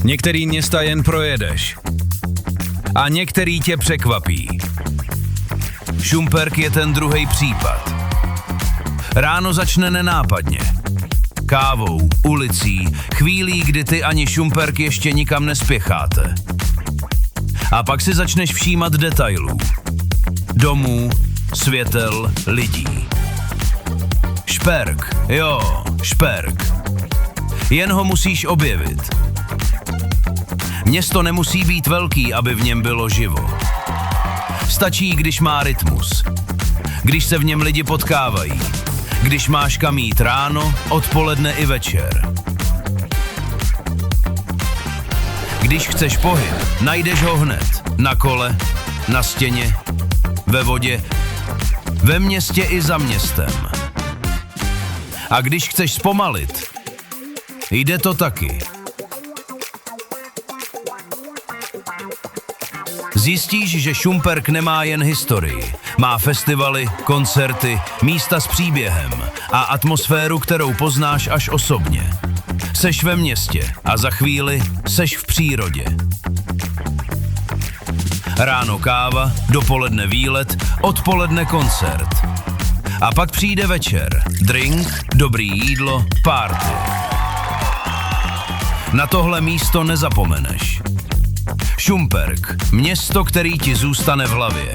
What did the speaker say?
Některý města jen projedeš. A některý tě překvapí. Šumperk je ten druhý případ. Ráno začne nenápadně. Kávou, ulicí, chvílí, kdy ty ani Šumperk ještě nikam nespěcháte. A pak si začneš všímat detailů. Domů, světel, lidí. Šperk, jo, šperk. Jen ho musíš objevit. Město nemusí být velký, aby v něm bylo živo. Stačí, když má rytmus. Když se v něm lidi potkávají. Když máš kam jít ráno, odpoledne i večer. Když chceš pohyb, najdeš ho hned. Na kole, na stěně, ve vodě, ve městě i za městem. A když chceš zpomalit, jde to taky. Zjistíš, že Šumperk nemá jen historii. Má festivaly, koncerty, místa s příběhem a atmosféru, kterou poznáš až osobně. Seš ve městě a za chvíli seš v přírodě. Ráno káva, dopoledne výlet, odpoledne koncert. A pak přijde večer, drink, dobrý jídlo, party. Na tohle místo nezapomeneš. Šumperk, město, který ti zůstane v hlavě.